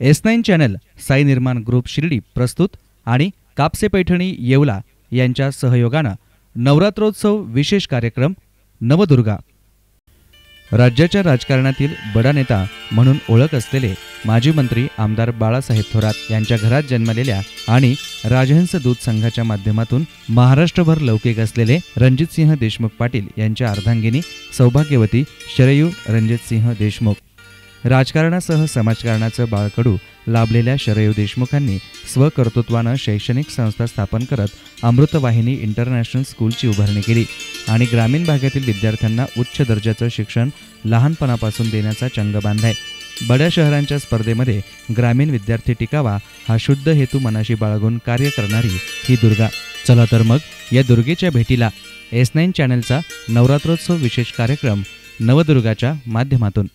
S9 channel, Sai निर्माण group Shirdi प्रस्तुत आणि कापसे पैठणी येवला यांच्या सहयोगानं नवरात्रोत्सव विशेष कार्यक्रम नवदुर्गा। राज्याच्या राजकारणातील बडा नेता म्हणून ओळख असलेले माजी मंत्री आमदार बाळासाहेब थोरात यांच्या घरात जन्मलेल्या आणि राजहंस दूध संघाच्या माध्यमातून महाराष्ट्रभर लौकिक असलेले रणजितसिंह देशमुख पाटील यांच्या अर्धांगिनी सौभाग्यवती शरयू रणजितसिंह देशमुख। राजकारणासह समाजकारणाचं बाळकडू लाभलेल्या शरयू देशमुखांनी स्वकर्तृत्वानं शैक्षणिक संस्था स्थापन करत अमृतवाहिनी इंटरनॅशनल स्कूलची उभारणी केली आणि ग्रामीण भागातील विद्यार्थ्यांना उच्च दर्जाचं शिक्षण लहानपणापासून देण्याचा चंग बांधलाय। बड्या शहरांच्या स्पर्धेमध्ये ग्रामीण विद्यार्थी टिकावा हा शुद्ध हेतू मनाशी बाळगून कार्य करणारी ही दुर्गा। चला तर मग या दुर्गेच्या भेटीला S9 चॅनलचा नवरात्रोत्सव विशेष कार्यक्रम नवदुर्गाच्या माध्यमातून।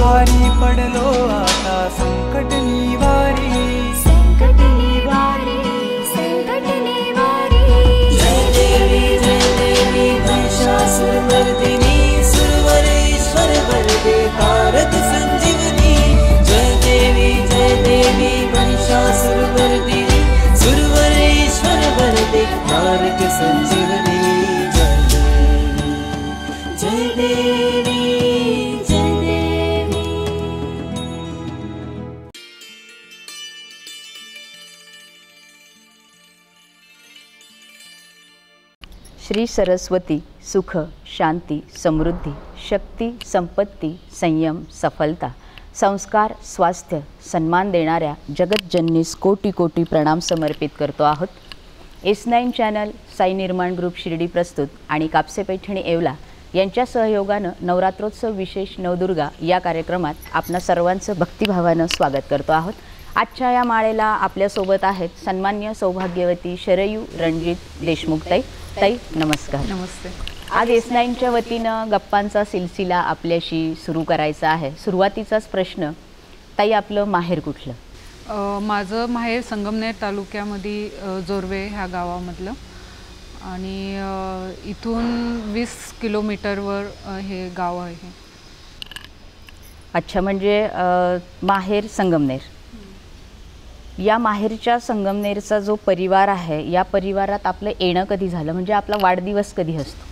भारी पडलो आता संकट निवारी, संकट निवारी, संकट निवारी। जय देवी महिषासुरमर्दिनी, सुरवरेश्वर वरदे कारक संजीवनी। जय देवी महिषासुरमर्दिनी, सुरवरेश्वर वरदे कारक संजीवनी। जय देवी श्री सरस्वती सुख शांती समृद्धी शक्ती संपत्ती संयम सफलता संस्कार स्वास्थ्य सन्मान देणाऱ्या जगतजननीस कोटी कोटी प्रणाम समर्पित करतो आहोत। S9 चॅनल, साई निर्माण ग्रुप शिर्डी प्रस्तुत आणि कापसे पैठणी येवला यांच्या सहयोगानं नवरात्रोत्सव विशेष नवदुर्गा या कार्यक्रमात आपणा सर्वांचं भक्तिभावानं स्वागत करतो आहोत। आजच्या या माळेला आपल्यासोबत आहेत सन्मान्य सौभाग्यवती शरयू रणजित देशमुख ताई। ताई नमस्कार। नमस्ते। आज S9च्या वतीनं गप्पांचा सिलसिला आपल्याशी सुरू करायचा आहे। सुरुवातीचाच प्रश्न, ताई आपलं माहेर कुठलं? माझं माहेर संगमनेर तालुक्यामध्ये जोरवे ह्या गावामधलं आणि इथून 20 किलोमीटरवर हे गाव आहे। अच्छा, म्हणजे माहेर संगमनेर। या माहेरच्या संगमनेरचा जो परिवार आहे या परिवारात आपलं येणं कधी झालं, म्हणजे आपला वाढदिवस कधी असतो?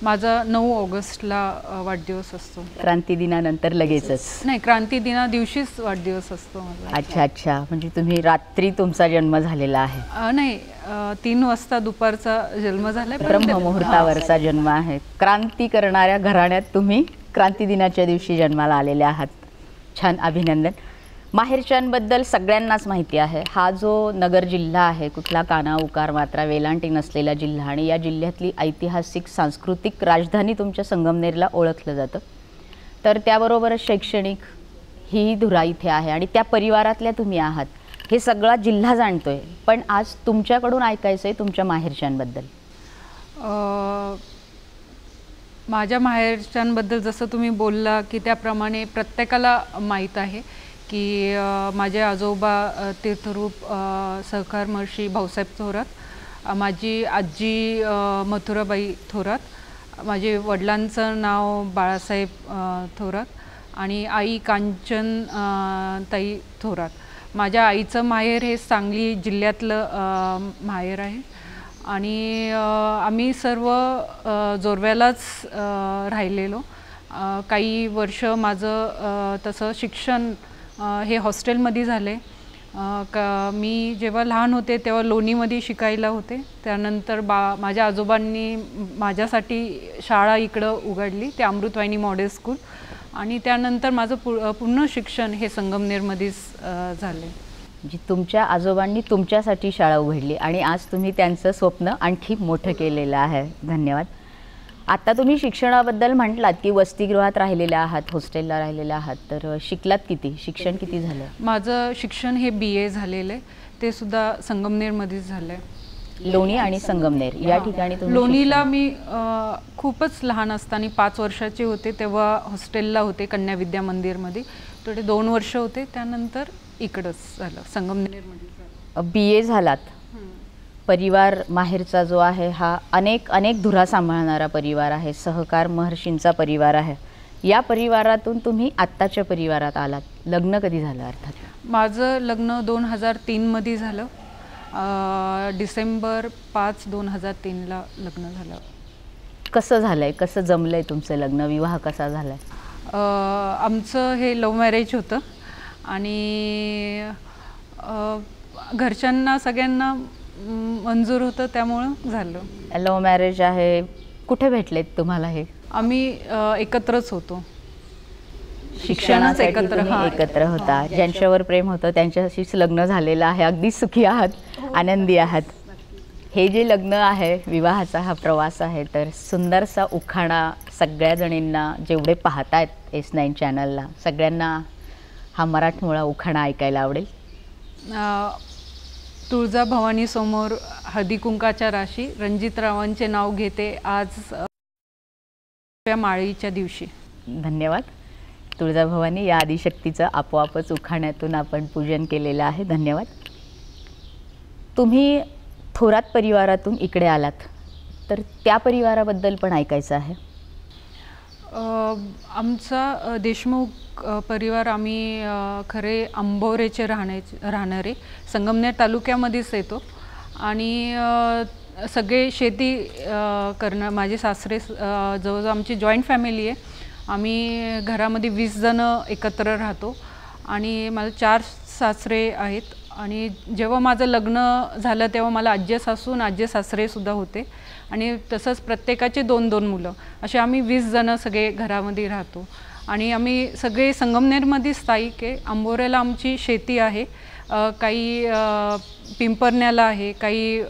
माझा 9 ऑगस्टला वाढदिवस असतो। क्रांती दिनानंतर लगेचच? नाही, क्रांती दिना दिवशीच वाढदिवस असतो माझा। अच्छा अच्छा, म्हणजे तुम्ही रात्री तुमचा जन्म झालेला आहे? नाही, 3 वाजता दुपारचा जन्म झाला, ब्रह्ममुहूर्तावरचा जन्म आहे। क्रांती करणाऱ्या घराण्यात तुम्ही क्रांती दिनाच्या दिवशी जन्माला आलेले आहात। छान, अभिनंदन। माहेरच्यांबद्दल सगळ्यांनाच माहिती आहे, हा जो नगर जिल्हा आहे, कुठला काना उकार मात्रा वेलांटी नसलेला जिल्हा आणि या जिल्ह्यातली ऐतिहासिक सांस्कृतिक राजधानी तुमच्या संगमनेरला ओळखलं जातं। तर त्याबरोबरच शैक्षणिक ही धुरा इथे आहे आणि त्या परिवारातल्या तुम्ही आहात, हे सगळा जिल्हा जाणतोय। पण आज तुमच्याकडून ऐकायचं आहे तुमच्या माहेरच्यांबद्दल। माझ्या माहेरच्यांबद्दल जसं तुम्ही बोलला की त्याप्रमाणे प्रत्येकाला माहीत आहे की माझे आजोबा तीर्थरूप सहकार महर्षी भाऊसाहेब थोरात, माझी आजी मथुराबाई थोरात, माझे वडिलांचं नाव बाळासाहेब थोरात आणि आई कांचन ताई थोरात। माझ्या आईचं माहेर हे सांगली जिल्ह्यातलं माहेर आहे आणि आम्ही सर्व जोरव्यालाच राहिलेलो। काही वर्ष माझं तसं शिक्षण हे हॉस्टेलमध्ये झाले। मी जेव्हा लहान होते तेव्हा लोणीमध्ये शिकायला होते, त्यानंतर माझ्या आजोबांनी माझ्यासाठी शाळा इकडं उघडली, ते अमृतवाहिनी मॉडेल स्कूल, आणि त्यानंतर माझं पूर्ण शिक्षण हे संगमनेरमध्येच झाले। जी तुमच्या आजोबांनी तुमच्यासाठी शाळा उघडली आणि आज तुम्ही त्यांचं स्वप्न आणखी मोठं केलेलं आहे। धन्यवाद। आता तुम्ही शिक्षणाबद्दल म्हटलात की वसतिगृहात राहिलेले आहात, हॉस्टेलला राहिलेले आहात, तर शिकलात किती, शिक्षण किती झालं? माझं शिक्षण हे BA झालेलं आहे, ते सुद्धा संगमनेरमध्येच झालं आहे। लोणी आणि संगमनेर या ठिकाणी तुम्ही? लोणीला मी खूपच लहान असताना 5 वर्षाचे होते तेव्हा हॉस्टेलला होते कन्या विद्या मंदिरमध्ये, थोडे 2 वर्ष होते, त्यानंतर इकडंच झालं संगमनेरमध्ये। BA झालात, परिवार माहेरचा जो आहे हा अनेक धुरा सांभाळणारा परिवार आहे, सहकार महर्षींचा परिवार आहे। या परिवारातून तुम्ही आत्ताच्या परिवारात आलात, लग्न कधी झालं अर्थात? माझं लग्न 2003मध्ये झालं. डिसेंबर 5, 2003ला लग्न झालं. कसं झालंय, कसं जमलंय तुमचं लग्न, विवाह कसा झालाय? आमचं हे लव्ह मॅरेज होतं आणि घरच्यांना सगळ्यांना मंजूर होतं, त्यामुळं झालं. लव्ह मॅरेज आहे. कुठे भेटलेत तुम्हाला हे? आम्ही एकत्रच होतो. शिक्षणासाठी एकत्र, तुम्ही हां. एकत्र होता. ज्यांच्यावर प्रेम होतं त्यांच्याशीच लग्न झालेलं आहे. अगदी सुखी आहात, आनंदी आहात. हे जे लग्न आहे, विवाहाचा हा प्रवास आहे, तर सुंदरसा उखाणा सगळ्या जणींना, जेवढे पाहतायत S9 चॅनलला, सगळ्यांना हा मराठमोळा उखाणा ऐकायला आवडेल. तुळजा भवानी समोर हळदी कुंकाच्या राशी, रणजितरावांचे नाव घेते आज माळीच्या दिवशी. धन्यवाद. तुळजाभवानी या आदिशक्तीचं आपोआपच उखाण्यातून आपण पूजन केलेलं आहे. धन्यवाद. तुम्ही थोरात परिवारातून इकडे आलात, तर त्या परिवाराबद्दल पण ऐकायचं आहे. आमचा देशमुख परिवार, आम्ही खरे आंबोरेचे राहणारे संगमनेर तालुक्यामध्येच येतो आणि सगळे शेती करणं. माझे सासरे जवळजवळ आमची जॉईंट फॅमिली आहे. आम्ही घरामध्ये 20 जणं एकत्र राहतो आणि मला 4 सासरे आहेत. आणि जेव्हा माझं लग्न झालं तेव्हा मला आज्जे सासू आणि आज्जे सासरेसुद्धा होते आणि तसंच प्रत्येकाचे 2-2 मुलं, असे आम्ही 20 जणं सगळे घरामध्ये राहतो. आणि आम्ही सगळे संगमनेरमध्ये स्थायिक आहे. आंबोऱ्याला आमची शेती आहे, काही पिंपरण्याला आहे, काही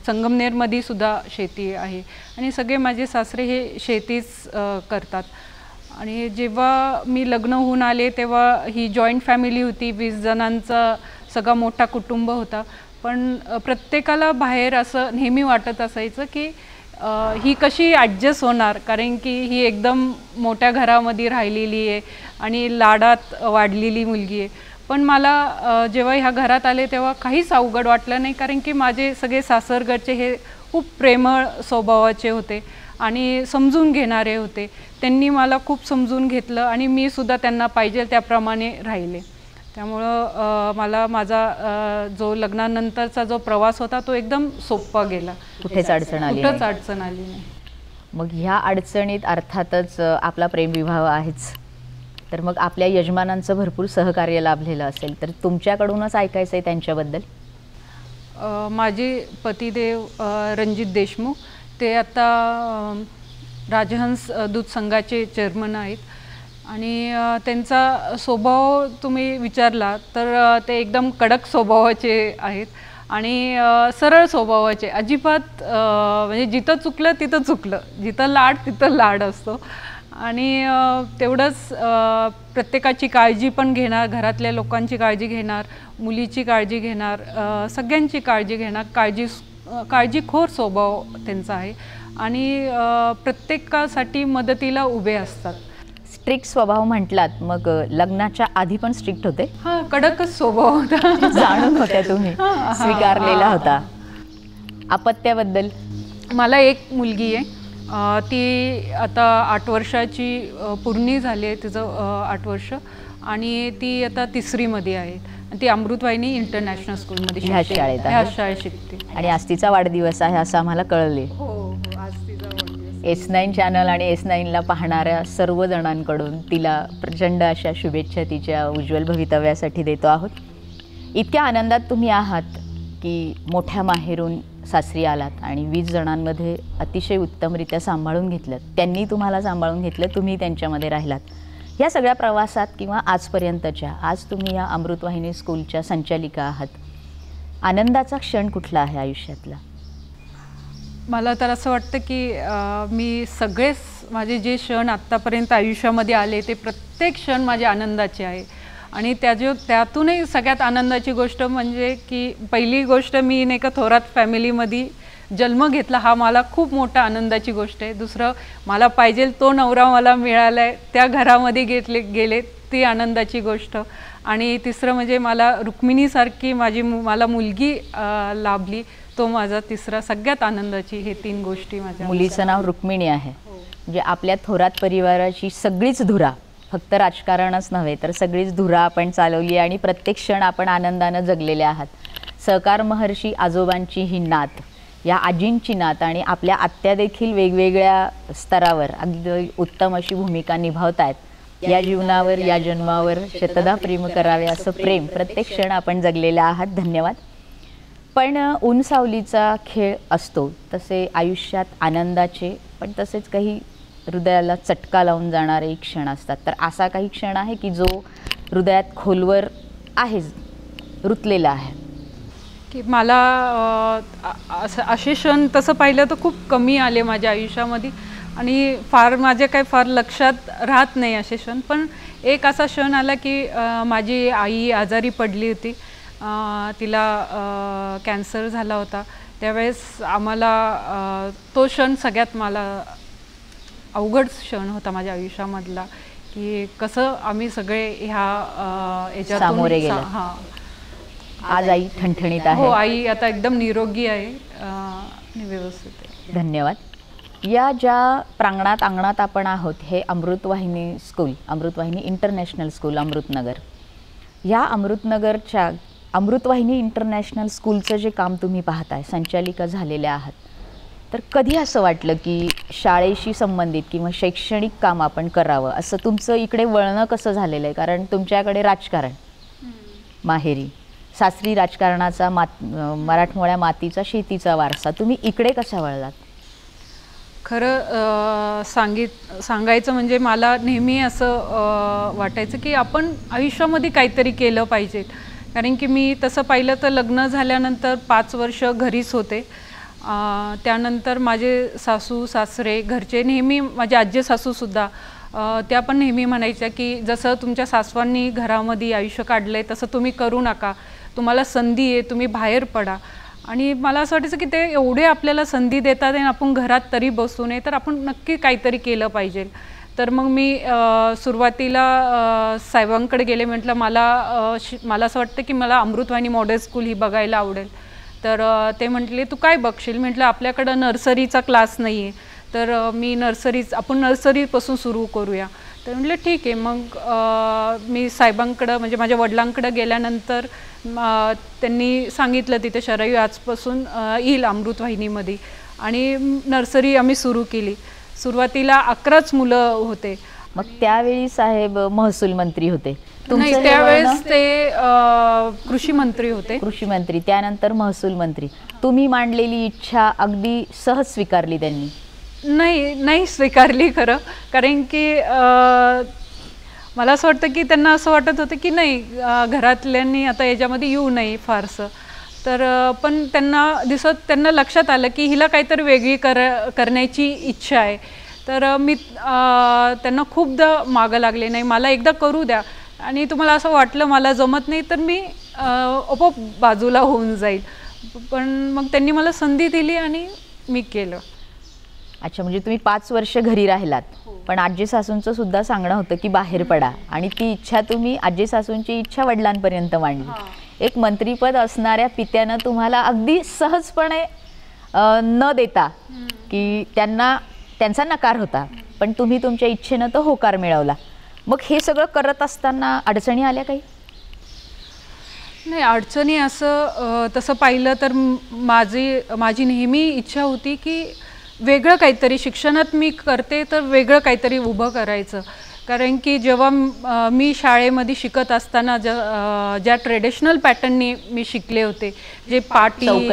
संगमनेरमध्ये सुद्धा शेती आहे आणि सगळे माझे सासरे हे शेतीच करतात. आणि जेव्हा मी लग्न होऊन आले तेव्हा ही जॉईंट फॅमिली होती, 20 जणांचा सगळा मोठा कुटुंब होता. पण प्रत्येकाला बाहेर असं नेहमी वाटत असायचं की ही कशी ॲडजस्ट होणार, कारण की ही एकदम मोठ्या घरामध्ये राहिलेली आहे आणि लाडात वाढलेली मुलगी आहे. पण मला जेव्हा ह्या घरात आले तेव्हा काहीच अवघड वाटलं नाही, कारण की माझे सगळे सासरकडचे हे खूप प्रेमळ स्वभावाचे होते आणि समजून घेणारे होते. त्यांनी मला खूप समजून घेतलं आणि मी सुद्धा त्यांना पाहिजे त्याप्रमाणे राहिले. त्यामुळं मला माझा जो लग्नानंतरचा जो प्रवास होता तो एकदम सोपा गेला. कुठेच अडचण आली कुठंच नाही. अडचण आली नाही. मग ह्या अडचणीत अर्थातच आपला प्रेमविवाह आहेच, तर मग आपल्या यजमानांचं भरपूर सहकार्य लाभलेलं असेल, तर तुमच्याकडूनच ऐकायचं आहे त्यांच्याबद्दल. माझे पतिदेव रणजित देशमुख, ते आता राजहंस दूध संघाचे चेअरमन आहेत आणि त्यांचा स्वभाव तुम्ही विचारला तर ते एकदम कडक स्वभावाचे आहेत आणि सरळ स्वभावाचे. अजिबात म्हणजे जिथं चुकलं तिथं चुकलं, जिथं लाड तिथं लाड असतो. आणि तेवढंच प्रत्येकाची काळजी पण घेणार, घरातल्या लोकांची काळजी घेणार, मुलीची काळजी घेणार, सगळ्यांची काळजी घेणार. काळजीखोर स्वभाव त्यांचा आहे आणि प्रत्येकासाठी मदतीला उभे असतात. स्ट्रिक्ट स्वभाव म्हटलात, मग लग्नाच्या आधी पण स्ट्रिक्ट होते? हां, कडकच स्वभाव होता. जाणून होत्या तुम्ही, स्वीकारलेला होता. अपत्याबद्दल? मला एक मुलगी आहे, ती आता 8 वर्षाची पूर्ण झाली आहे, तिचं 8 वर्ष, आणि ती आता 3रीमध्ये आहे. ती अमृतवाहिनी इंटरनॅशनल स्कूलमध्ये ह्या शाळेत आहे. ह्या शाळेत शिकते. आणि आज तिचा वाढदिवस आहे असं आम्हाला कळले. हो, आज तिचा वाढदिवस. S9 चॅनल आणि S9ला पाहणाऱ्या सर्व जणांकडून तिला प्रचंड अशा शुभेच्छा तिच्या उज्ज्वल भवितव्यासाठी देतो आहोत. इतक्या आनंदात तुम्ही आहात की मोठ्या माहेरून सासरी आलात आणि 20 जणांमध्ये अतिशय उत्तमरित्या सांभाळून घेतलं, त्यांनी तुम्हाला सांभाळून घेतलं, तुम्ही त्यांच्यामध्ये राहिलात. या सगळ्या प्रवासात किंवा आजपर्यंतच्या, आज तुम्ही या अमृतवाहिनी स्कूलच्या संचालिका आहात, आनंदाचा क्षण कुठला आहे आयुष्यातला? मला तर असं वाटतं की मी सगळेच माझे जे क्षण आत्तापर्यंत आयुष्यामध्ये आले ते प्रत्येक क्षण माझे आनंदाचे आहे. आणि त्यातूनही सगळ्यात आनंदाची गोष्ट म्हणजे की पहिली गोष्ट, मी नाही का थोरात फॅमिलीमध्ये जन्म घेतला, हा मला खूप मोठा आनंदाची गोष्ट आहे. दुसरं, मला पाहिजे तो नवरा मला मिळाला आहे, त्या घरामध्ये गेले, ती आनंदाची गोष्ट. आणि तिसरं म्हणजे मला रुक्मिणीसारखी मला मुलगी लाभली, तो माझा तिसरा सगळ्यात आनंदाची हे 3 गोष्टी माझ्या. मुलीचं नाव रुक्मिणी आहे, म्हणजे आपल्या थोरात परिवाराची सगळीच धुरा, फक्त राजकारणच नव्हे तर सगळीच धुरा आपण चालवली आणि प्रत्येक क्षण आपण आनंदानं जगलेले आहात. सहकार महर्षी आजोबांची ही नात, या आजींची नात आणि आपल्या आत्या देखील वेगवेगळ्या स्तरावर अगदी उत्तम अशी भूमिका निभावत आहेत. या जीवनावर या जन्मावर शतदा प्रेम करावे असं प्रेम प्रत्येक क्षण आपण जगलेले आहात. धन्यवाद. पण ऊन सावलीचा खेळ असतो तसे आयुष्यात आनंदाचे पण तसेच काही हृदयाला चटका लावून जाणारे क्षण असतात. तर असा काही क्षण आहे की जो हृदयात खोलवर आहे, रुतलेला आहे? की मला असे क्षण तसं पाहिलं तर खूप कमी आले माझ्या आयुष्यामध्ये आणि माझ्या काही फार लक्षात राहत नाही असे क्षण. पण एक असा क्षण आला की माझी आई आजारी पडली होती, तिला कॅन्सर झाला होता. त्यावेळेस आम्हाला तो क्षण सगळ्यात मला अवघड क्षण होता माझ्या आयुष्यामधला, की कसं आम्ही सगळे ह्या सामोरे गेलो. हां, आज आई ठणठणीत आहे. हो, आई आता एकदम निरोगी आहे आणि व्यवस्थित आहे. धन्यवाद. या ज्या अंगणात आपण आहोत हे Amrutvahini school, Amrutvahini international school Amritnagar. या अमृतनगरच्या अमृतवाहिनी इंटरनॅशनल स्कूलचं जे काम तुम्ही पाहताय, संचालिका झालेल्या आहात, तर कधी असं वाटलं की शाळेशी संबंधित किंवा शैक्षणिक काम आपण करावं, असं तुमचं इकडे वळणं कसं झालेलं आहे? कारण तुमच्याकडे राजकारण माहेरी, सासरी राजकारणाचा मराठमोळ्या मातीचा शेतीचा वारसा, तुम्ही इकडे कसा वळलात? खरं सांगायचं म्हणजे मला नेहमी असं वाटायचं की आपण आयुष्यामध्ये काहीतरी केलं पाहिजे. कारण की मी तसं पाहिलं तर लग्न झाल्यानंतर 5 वर्ष घरीच होते. त्यानंतर माझे सासू सासरे घरचे नेहमी, माझे आजी सासूसुद्धा त्या पण नेहमी म्हणायच्या की जसं तुमच्या सासवांनी घरामध्ये आयुष्य काढलं आहे तसं तुम्ही करू नका, तुम्हाला संधी आहे, तुम्ही बाहेर पडा. आणि मला असं वाटायचं की ते एवढे आपल्याला संधी देतात आणि आपण घरात तरी बसू नये, तर आपण नक्की काहीतरी केलं पाहिजे. तर मग मी सुरुवातीला साहेबांकडे गेले, म्हटलं मला असं वाटतं की मला अमृतवाहिनी मॉडेल स्कूल ही बघायला आवडेल. तर ते म्हटले तू काय बघशील? म्हटलं आपल्याकडं नर्सरीचा क्लास नाही आहे, तर आपण नर्सरीपासून सुरू करूया. तर म्हटलं ठीक आहे. मग मी साहेबांकडं म्हणजे माझ्या वडिलांकडं गेल्यानंतर त्यांनी सांगितलं तिथे शरयू आजपासून येईल अमृतवाहिनीमध्ये आणि नर्सरी आम्ही सुरू केली. सुरुवातीला 11च मुलं होते. मग त्यावेळी साहेब महसूल मंत्री होते? नाही, त्यावेळेस ते कृषी मंत्री होते. कृषी मंत्री, त्यानंतर महसूल मंत्री. तुम्ही मांडलेली इच्छा अगदी सहज स्वीकारली त्यांनी? नाही स्वीकारली खरं. कारण की मला असं वाटतं की त्यांना असं वाटत होतं की नाही, घरातल्यांनी आता याच्यामध्ये येऊ नये फारसं. तर पण त्यांना लक्षात आलं की हिला काहीतरी वेगळी करण्याची इच्छा आहे. तर मी त्यांना खूपदा मागं लागले, नाही मला एकदा करू द्या, आणि तुम्हाला असं वाटलं मला जमत नाही तर मी आपोआप बाजूला होऊन जाईल. पण मग त्यांनी मला संधी दिली आणि मी केलं. अच्छा, म्हणजे तुम्ही 5 वर्ष घरी राहिलात, पण आजी सासूंचं सुद्धा सांगणं होतं की बाहेर पडा, आणि ती इच्छा तुम्ही, आजी सासूंची इच्छा वडिलांपर्यंत मांडली. एक मंत्रीपद असणाऱ्या पित्यानं तुम्हाला अगदी सहजपणे न देता, की त्यांचा नकार होता, पण तुम्ही तुमच्या इच्छेनं तो होकार मिळवला. मग हे सगळं करत असताना अडचणी आल्या काही? नाही, अडचणी असं तसं पाहिलं तर माझी नेहमी इच्छा होती की वेगळं काहीतरी शिक्षणात मी करते तर वेगळं काहीतरी उभं करायचं. कारण की जेव्हा मी शाळेमध्ये शिकत असताना ज्या ट्रेडिशनल पॅटर्ननी मी शिकले होते, जे पाटी,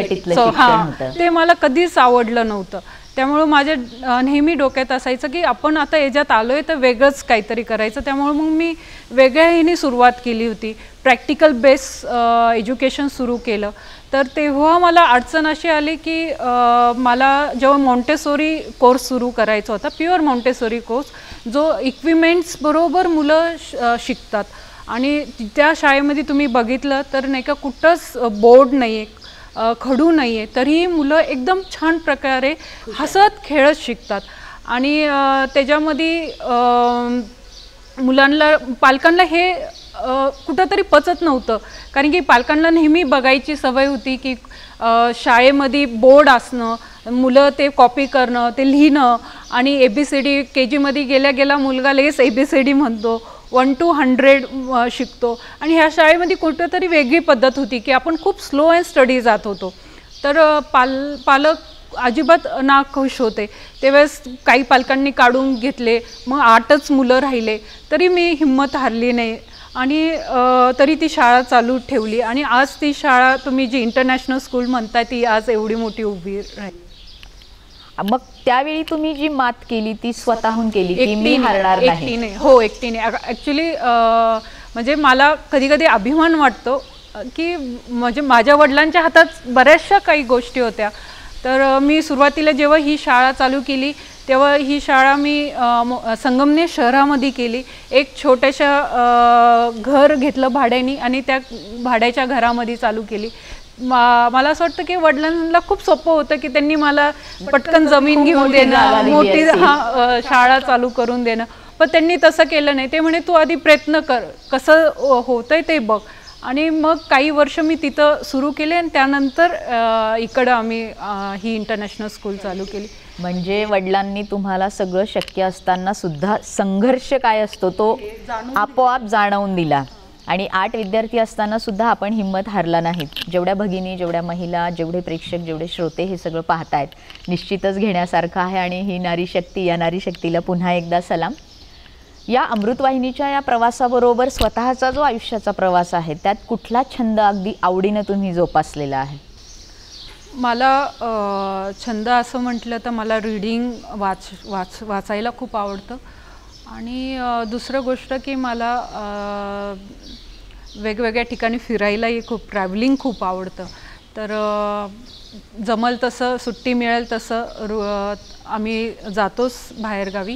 ते मला कधीच आवडलं नव्हतं. त्यामुळं माझ्या नेहमी डोक्यात असायचं की आपण आता याच्यात आलो आहे तर वेगळंच काहीतरी करायचं. त्यामुळं मग मी वेगळ्या ह्याने सुरुवात केली होती, प्रॅक्टिकल बेस एज्युकेशन सुरू केलं. तर तेव्हा मला अडचण अशी आली की मला जेव्हा मॉन्टेसोरी कोर्स सुरू करायचा होता, प्युअर मॉन्टेसोरी कोर्स, जो इक्विपमेंट्स बरोबर मुलं शिकतात, आणि त्या शाळेमध्ये तुम्ही बघितलं तर नाही का कुठंच बोर्ड नाही आहे, खडू नाही आहे, तरीही मुलं एकदम छान प्रकारे हसत खेळत शिकतात. आणि त्याच्यामध्ये पालकांना हे कुठंतरी पचत नव्हतं. कारण की पालकांना नेहमी बघायची सवय होती की शाळेमध्ये बोर्ड असणं, मुलं ते कॉपी करणं, ते लिहिणं आणि ABCD KGमध्ये गेल्या गेला मुलगा लगेच ABCD म्हणतो, 1 to 100 शिकतो. आणि ह्या शाळेमध्ये कुठंतरी वेगळी पद्धत होती की आपण खूप स्लो अँड स्टडी जात होतो. तर पालक अजिबात नाखुश होते. त्यावेळेस काही पालकांनी काढून घेतले, मग 8च मुलं राहिले. तरी मी हिंमत हारली नाही आणि तरी ती शाळा चालू ठेवली. आणि आज ती शाळा तुम्ही जी इंटरनॅशनल स्कूल म्हणताय ती आज एवढी मोठी उभी राहिली. मग त्यावेळी तुम्ही जी मात केली ती स्वतःहून केली की मी हारणार नाही? एकटीने. हो, एकटीने. ॲक्च्युली म्हणजे मला कधी कधी अभिमान वाटतो की म्हणजे माझ्या वडिलांच्या हातात बऱ्याचशा काही गोष्टी होत्या. तर मी सुरुवातीला जेव्हा ही शाळा चालू केली तेव्हा ही शाळा मी संगमनेर शहरामध्ये केली. एक छोट्याशा घर घेतलं भाड्याने आणि त्या भाड्याच्या घरामध्ये चालू केली. मला असं वाटतं की वडिलांना खूप सोपं होतं की त्यांनी मला पटकन जमीन घेऊन देणं, मोठी शाळा चालू करून देणं. पण त्यांनी तसं केलं नाही. ते म्हणे तू आधी प्रयत्न कर, कसं होतंय ते बघ. आणि मग काही वर्ष मी तिथं सुरू केले आणि त्यानंतर इकडं आम्ही ही इंटरनॅशनल स्कूल चालू केली. म्हणजे वडिलांनी तुम्हाला सगळं शक्य असताना सुद्धा संघर्ष काय असतो तो आपोआप जाणवून दिला. आणि 8 विद्यार्थी असताना सुद्धा आपण हिंमत हारला नाहीत. जेवढ्या भगिनी, जेवढ्या महिला, जेवढे प्रेक्षक, जेवढे श्रोते हे सगळं पाहतायत, निश्चितच घेण्यासारखं आहे. आणि ही नारी शक्ती, या नारी शक्तीला पुन्हा एकदा सलाम. या अमृतवाहिनीच्या या प्रवासाबरोबर स्वतःचा जो आयुष्याचा प्रवास आहे त्यात कुठला छंद अगदी आवडीनं तुम्ही जोपासलेला आहे? मला छंद असं म्हटलं तर मला रीडिंग वाचायला खूप आवडतं. आणि दुसरं गोष्ट की मला वेगवेगळ्या ठिकाणी फिरायलाही खूप, ट्रॅव्हलिंग खूप आवडतं. तर जमल तसं, सुट्टी मिळेल तसं आम्ही जातोच बाहेरगावी.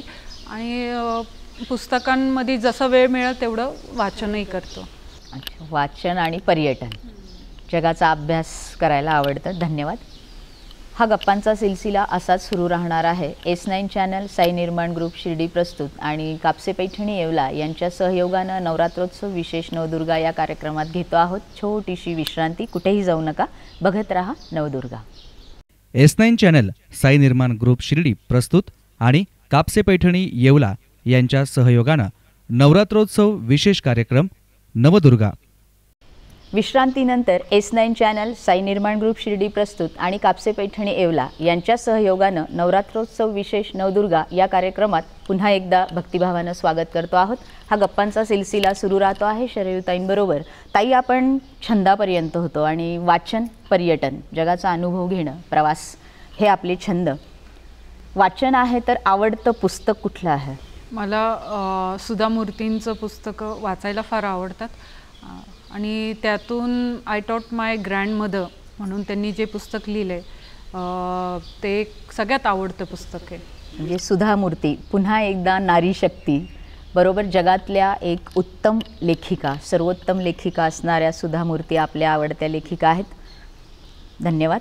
आणि पुस्तकांमध्ये जसं वेळ मिळेल तेवढं वाचनही करतो. अच्छा, वाचन आणि पर्यटन, जगाचा अभ्यास करायला आवडतं. धन्यवाद. हा गप्पांचा सिलसिला असाच सुरू राहणार आहे. S9 चॅनल, साई निर्माण ग्रुप शिर्डी प्रस्तुत आणि कापसे पैठणी येवला यांच्या सहयोगानं नवरात्रोत्सव विशेष नवदुर्गा या कार्यक्रमात घेतो आहोत छोटीशी विश्रांती. कुठेही जाऊ नका, बघत राहा नवदुर्गा. S9 चॅनल, साई निर्माण ग्रुप शिर्डी प्रस्तुत आणि कापसे पैठणी येवला यांच्या सहयोगानं नवरात्रोत्सव विशेष कार्यक्रम नवदुर्गा. विश्रांतीनंतर S9 चॅनल, साई निर्माण ग्रुप शिर्डी प्रस्तुत आणि कापसे पैठणी येवला यांच्या सहयोगानं नवरात्रोत्सव विशेष नवदुर्गा या कार्यक्रमात पुन्हा एकदा भक्तिभावानं स्वागत करतो आहोत. हा गप्पांचा सिलसिला सुरू राहतो आहे शरयूताईंबरोबर. ताई, आपण छंदापर्यंत होतो आणि वाचन, पर्यटन, जगाचा अनुभव घेणं, प्रवास हे आपले छंद. वाचन आहे तर आवडतं पुस्तक कुठलं आहे? मला सुधा मूर्तींचं पुस्तकं वाचायला फार आवडतात. आणि त्यातून आय टॉट माय ग्रँडमदर म्हणून त्यांनी जे पुस्तक लिहिलं आहे ते एक सगळ्यात आवडतं पुस्तक आहे. म्हणजे सुधा मूर्ती, पुन्हा एकदा नारी शक्ती बरोबर जगातल्या एक उत्तम लेखिका, सर्वोत्तम लेखिका असणाऱ्या सुधा मूर्ती आपल्या आवडत्या लेखिका आहेत. धन्यवाद.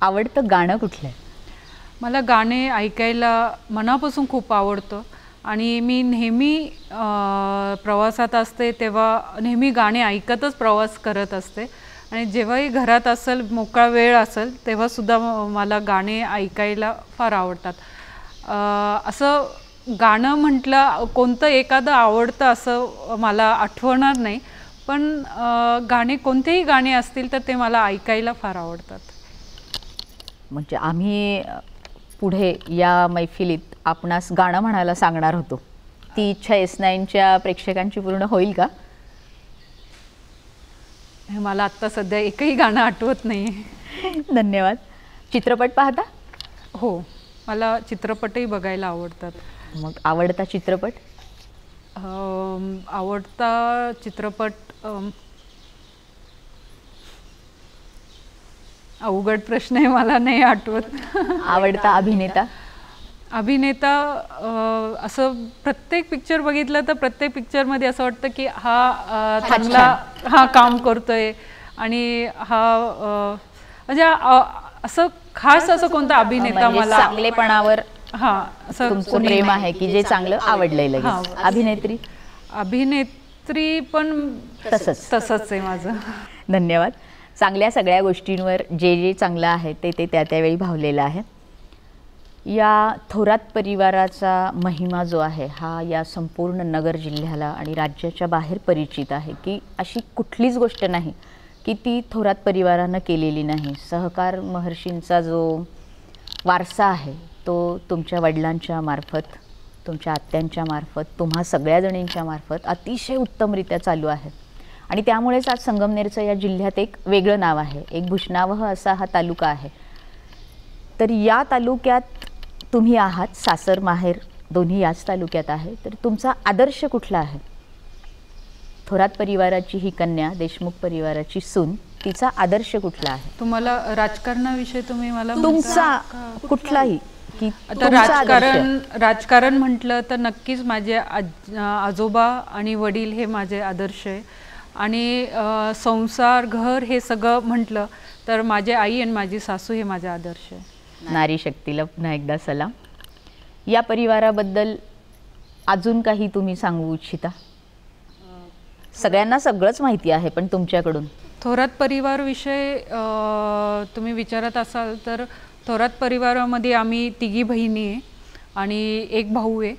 आवडतं गाणं कुठलं आहे? मला गाणे ऐकायला मनापासून खूप आवडतं. आणि मी नेहमी प्रवासात असते तेव्हा नेहमी गाणे ऐकतच प्रवास करत असते. आणि जेव्हाही घरात असेल, मोकळा वेळ असेल तेव्हासुद्धा मला गाणे ऐकायला फार आवडतात. असं गाणं म्हटलं कोणतं एखादं आवडतं असं मला आठवणार नाही, पण गाणे कोणतेही गाणे असतील तर ते मला ऐकायला फार आवडतात. म्हणजे आम्ही पुढे या मैफिलीत आपणास गाणं म्हणायला सांगणार होतो. ती इच्छा S9च्या प्रेक्षकांची पूर्ण होईल का? मला आत्ता सध्या एकही गाणं आठवत नाही. धन्यवाद. चित्रपट पाहता? हो, मला चित्रपटही बघायला आवडतात. मग आवडता चित्रपट? आवडता चित्रपट अवघड प्रश्न आहे, मला नाही आठवत. आवडता अभिनेता? अभिनेता असं प्रत्येक पिक्चर बघितलं तर प्रत्येक पिक्चरमध्ये असं वाटतं की हा चांगला काम करतोय. आणि हा म्हणजे असं खास असं कोणता अभिनेता मला चांगलेपणावर असं तुमचं प्रेम आहे की जे चांगलं आवडलंय लगेच? अभिनेत्री? अभिनेत्री शास्त्री पण तसंच आहे माझं. धन्यवाद. चांगल्या सगळ्या गोष्टींवर जे जे चांगलं आहे ते त्यावेळी भावलेलं आहे. या थोरात परिवाराचा महिमा जो आहे हा या संपूर्ण नगर जिल्ह्याला आणि राज्याच्या बाहेर परिचित आहे, की अशी कुठलीच गोष्ट नाही की ती थोरात परिवारानं केलेली नाही. सहकार महर्षींचा जो वारसा आहे तो तुमच्या वडिलांच्या मार्फत, तुमच्या आत्यांच्या मार्फत, तुम्हा सगळ्या जणींच्या मार्फत अतिशय उत्तमरित्या चालू आहे. आणि त्यामुळेच आज संगमनेरचं या जिल्ह्यात एक वेगळं नाव आहे. एक भूषणावह असा हा तालुका आहे. तर या तालुक्यात तुम्ही आहात, सासर माहेर दोन्ही याच तालुक्यात आहे. तर तुमचा आदर्श कुठला आहे? थोरात परिवाराची ही कन्या, देशमुख परिवाराची सून, तिचा आदर्श कुठला आहे? तुम्हाला राजकारणाविषयी तुम्ही मला तुमचा कुठलाही की आता राजकारण म्हटलं तर नक्कीच माझे आजोबा आणि वडील हे माझे आदर्श आहे. आणि संसार घर हे सगळं म्हटलं तर माझे आई आणि माझी सासू हे माझे आदर्श आहे. नारी शक्तीला पुन्हा एकदा सलाम. या परिवाराबद्दल अजून काही तुम्ही सांगू इच्छिता? सगळ्यांना सगळंच माहिती आहे पण तुमच्याकडून थोरात परिवारविषयी तुम्ही विचारत असाल तर थोरात परिवारामध्ये आम्ही तिघी बहिणी आहे आणि एक भाऊ आहे.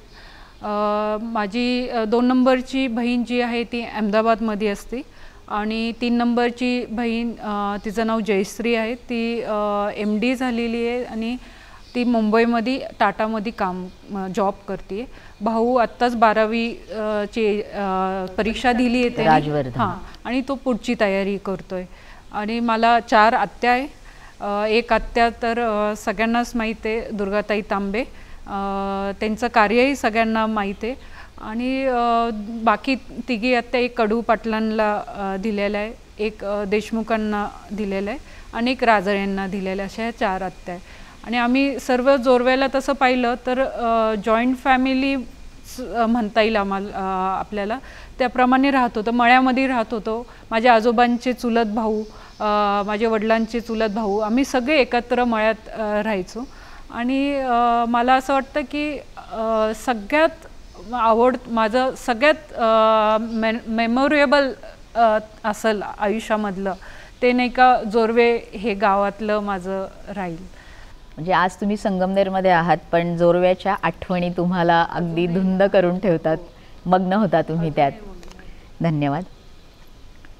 माझी 2 नंबरची बहीण जी आहे ती अहमदाबादमध्ये असते आणि 3 नंबरची बहीण तिचं नाव जयश्री आहे. ती MD झालेली आहे आणि ती मुंबईमध्ये टाटामध्ये जॉब करते. भाऊ आत्ताच 12वी ची परीक्षा दिली आहे राजवर्धन. हां, आणि तो पुढची तयारी करतोय. आणि मला 4 आत्या आहे. एक आत्या तर सगळ्यांनाच माहीत आहे, दुर्गाताई तांबे. त्यांचं कार्यही सगळ्यांना माहीत आहे. आणि बाकी तिघी आत्या, एक कडू पाटलांना दिलेला आहे, एक देशमुखांना दिलेला आहे आणि एक राजळ्यांना दिलेला आहे. अशा ह्या 4 आत्या आहे. आणि आम्ही सर्व जोरवेला तसं पाहिलं तर जॉईंट फॅमिली म्हणता येईल आपल्याला. त्याप्रमाणे राहत होतं, मळ्यामध्ये राहत होतो. माझ्या आजोबांचे चुलत भाऊ, माझ्या वडिलांचे चुलत भाऊ, आम्ही सगळे एकत्र मळ्यात राहायचो. आणि मला असं वाटतं की सगळ्यात माझं सगळ्यात मेमोरेबल असेल आयुष्यामधलं ते नाही का जोरवे हे गावातलं माझं राहील. म्हणजे आज तुम्ही संगमनेरमध्ये आहात पण जोरव्याच्या आठवणी तुम्हाला अगदी धुंद करून ठेवतात, मग्न होता तुम्ही त्यात. धन्यवाद.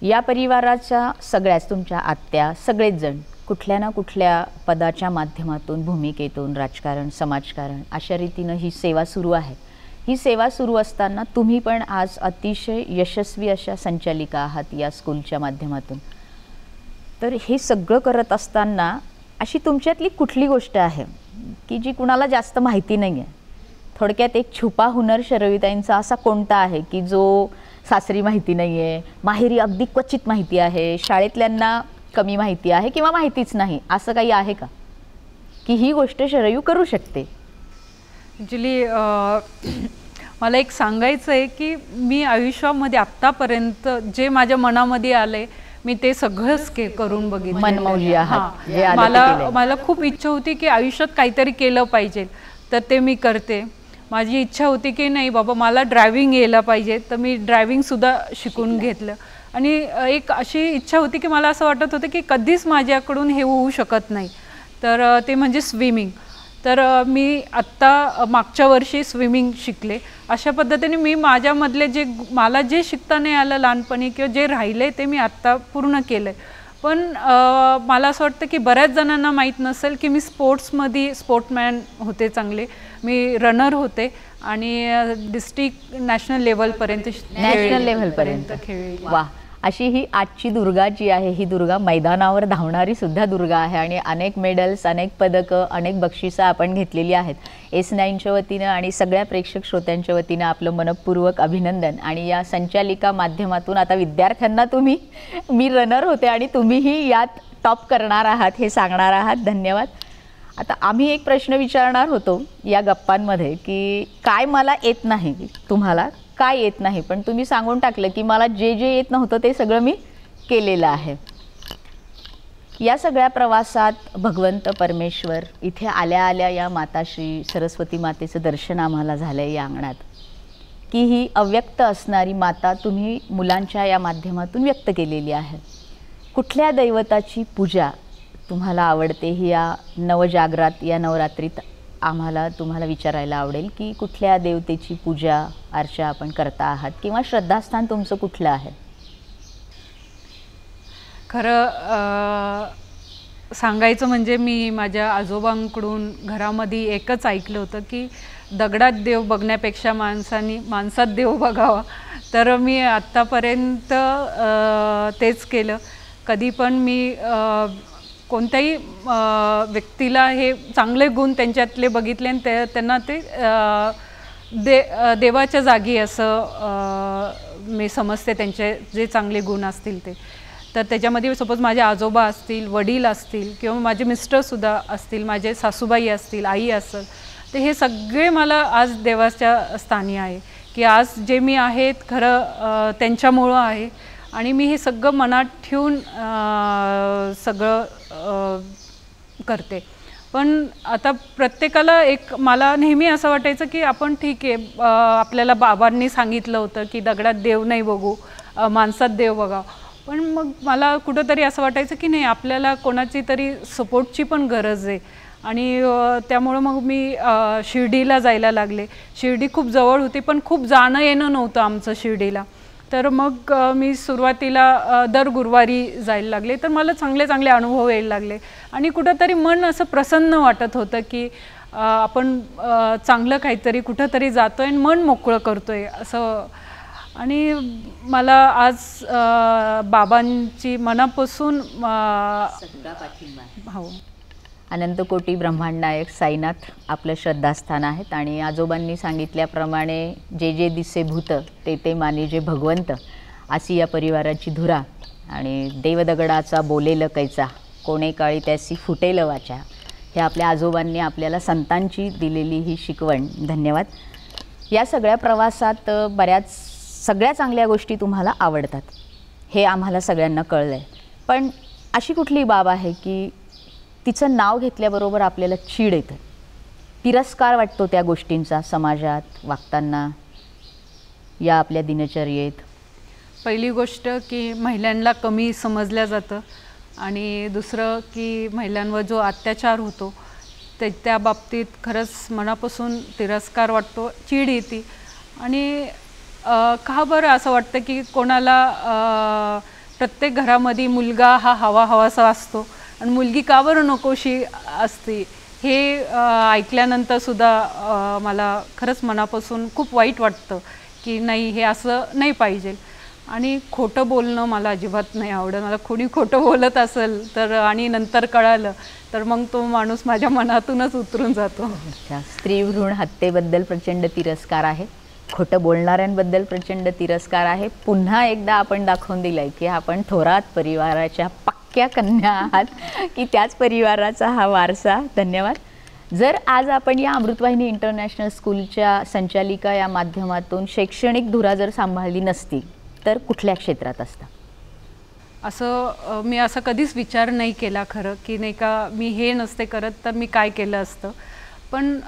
या परिवाराच्या सगळ्याच तुमच्या आत्या सगळेच जण कुठल्या ना कुठल्या पदाच्या माध्यमातून, भूमिकेतून, राजकारण, समाजकारण अशा रीतीनं ही सेवा सुरू आहे. ही सेवा सुरू असताना तुम्ही पण आज अतिशय यशस्वी अशा संचालिका आहात या स्कूलच्या माध्यमातून. तर हे सगळं करत असताना अशी तुमच्यातली कुठली गोष्ट आहे की जी कुणाला जास्त माहिती नाही आहे? थोडक्यात एक छुपा हुनर शरवीताईंचा असा कोणता आहे की जो सासरी माहिती नाही आहे, माहेरी अगदी क्वचित माहिती आहे, शाळेतल्यांना कमी माहिती आहे किंवा माहितीच नाही, असं काही आहे का की ही गोष्ट शरयू करू शकते? ॲक्च्युली मला एक सांगायचं आहे की मी आयुष्यामध्ये आत्तापर्यंत जे माझ्या मनामध्ये आले मी ते सगळंच करून बघितलं. मनमौजी आहात. मला खूप इच्छा होती की आयुष्यात काहीतरी केलं पाहिजे तर ते मी करते. माझी इच्छा होती की नाही बाबा मला ड्रायव्हिंग यायला पाहिजे तर मी ड्रायव्हिंगसुद्धा शिकून घेतलं. आणि एक अशी इच्छा होती की मला असं वाटत होतं की कधीच माझ्याकडून हे होऊ शकत नाही, तर ते म्हणजे स्विमिंग. तर मी आत्ता मागच्या वर्षी स्विमिंग शिकले. अशा पद्धतीने मी माझ्यामधले मला जे शिकता नाही आलं लहानपणी किंवा जे राहिले ते मी आत्ता पूर्ण केलं आहे. पण मला असं वाटतं की बऱ्याच जणांना माहीत नसेल की मी स्पोर्ट्समध्ये स्पोर्टमॅन होते चांगले. मी रनर होते आणि डिस्ट्रिक्ट नॅशनल लेवलपर्यंत खेळली. वा. अशी ही आजची दुर्गा जी आहे ही दुर्गा मैदानावर धावणारी सुद्धा दुर्गा आहे आणि अनेक मेडल्स, अनेक पदकं, अनेक बक्षिसं आपण घेतलेली आहेत. S9च्या वतीनं आणि सगळ्या प्रेक्षक श्रोत्यांच्या वतीनं आपलं मनपूर्वक अभिनंदन. आणि या संचालिका माध्यमातून आता विद्यार्थ्यांना मी रनर होते आणि तुम्हीही यात टॉप करणार आहात हे सांगणार आहात. धन्यवाद. आता आम्ही एक प्रश्न विचारणार होतो या गप्पांमध्ये की काय मला येत नाही, तुम्हाला काय येत नाही, पण तुम्ही सांगून टाकलं की मला जे जे येत नव्हतं ते सगळं मी केलेलं आहे. या सगळ्या प्रवासात भगवंत परमेश्वर इथे आल्या आल्या या माताश्री सरस्वती मातेचं दर्शन आम्हाला झालं आहे या अंगणात. की ही अव्यक्त असणारी माता तुम्ही मुलांच्या या माध्यमातून व्यक्त केलेली आहे. कुठल्या दैवताची पूजा तुम्हाला आवडते ही या नवजागरात या नवरात्रीत आम्हाला तुम्हाला विचारायला आवडेल की कुठल्या देवतेची पूजा अर्चा आपण करता आहात किंवा श्रद्धास्थान तुमचं कुठलं आहे? खरं सांगायचं म्हणजे मी माझ्या आजोबांकडून घरामध्ये एकच ऐकलं होतं की दगडात देव बघण्यापेक्षा माणसात देव बघावा. तर मी आत्तापर्यंत तेच केलं. कधी पण मी कोणत्याही व्यक्तीला हे चांगले गुण त्यांच्यातले बघितले आणि त्यांना ते देवाच्या जागी असं मी समजते त्यांचे जे चांगले गुण असतील ते. तर त्याच्यामध्ये सपोज माझे आजोबा असतील, वडील असतील किंवा माझे मिस्टरसुद्धा असतील, माझे सासूबाई असतील, आई असेल, तर हे सगळे मला आज देवाच्या स्थानी आहे की आज जे मी आहेत खरं त्यांच्यामुळं आहे. आणि मी हे सगळं मनात ठेवून सगळं करते. पण आता प्रत्येकाला एक मला नेहमी असं वाटायचं की आपण ठीक आहे, आपल्याला बाबांनी सांगितलं होतं की दगडात देव नाही बघू, माणसात देव बघा. पण मग मला कुठंतरी असं वाटायचं की नाही, आपल्याला कोणाची तरी सपोर्टची पण गरज आहे. आणि त्यामुळं मग मी शिर्डीला जायला लागले. शिर्डी खूप जवळ होती पण खूप जाणं येणं नव्हतं आमचं शिर्डीला. तर मग मी सुरुवातीला दर गुरुवारी जायला लागले. तर मला चांगले चांगले अनुभव यायला लागले आणि कुठंतरी मन असं प्रसन्न वाटत होतं की आपण चांगलं काहीतरी कुठंतरी जातोय आणि मन मोकळं करतोय असं. आणि मला आज बाबांची मनापासून हो. अनंत कोटी ब्रह्मांड नायक साईनाथ आपलं श्रद्धास्थान आहेत आणि आजोबांनी सांगितल्याप्रमाणे जे जे दिसे भूत ते ते माने जे भगवंत अशी या परिवाराची धुरा. आणि देवदगडाचा बोलेल कैचा कोणे काळी त्यासी फुटेल वाचा, हे आपल्या आजोबांनी आपल्याला संतांची दिलेली ही शिकवण. धन्यवाद. या सगळ्या प्रवासात सगळ्या चांगल्या गोष्टी तुम्हाला आवडतात हे आम्हाला सगळ्यांना कळलं आहे. पण अशी कुठली बाब आहे की तिचं नाव घेतल्याबरोबर आपल्याला चीड येतं, तिरस्कार वाटतो त्या गोष्टींचा समाजात वागताना या आपल्या दिनचर्येत? पहिली गोष्ट की महिलांना कमी समजलं जातं आणि दुसरं की महिलांवर जो अत्याचार होतो त्या बाबतीत खरंच मनापासून तिरस्कार वाटतो, चीड येते. आणि का बरं असं वाटतं की कोणाला प्रत्येक घरामध्ये मुलगा हा हवासा असतो आणि मुलगी का बरं नकोशी असते हे ऐकल्यानंतरसुद्धा मला खरंच मनापासून खूप वाईट वाटतं की नाही, हे असं नाही पाहिजे. आणि खोटं बोलणं मला अजिबात नाही आवडत. मला कोणी खोटं बोलत असेल तर आणि नंतर कळालं तर मग तो माणूस माझ्या मनातूनच उतरून जातो. स्त्री भ्रूण हत्येबद्दल प्रचंड तिरस्कार आहे, खोटं बोलणाऱ्यांबद्दल प्रचंड तिरस्कार आहे. पुन्हा एकदा आपण दाखवून दिलं आहे की आपण थोरात परिवाराच्या पक्क्या कन्या आहात की त्याच परिवाराचा हा वारसा. धन्यवाद. जर आज आपण या अमृतवाहिनी इंटरनॅशनल स्कूलच्या संचालिका या माध्यमातून शैक्षणिक धुरा जर सांभाळली नसती तर कुठल्या क्षेत्रात असता? असं मी असं कधीच विचार नाही केला खरं की नाही का मी हे नसते करत तर मी काय केलं असतं. पण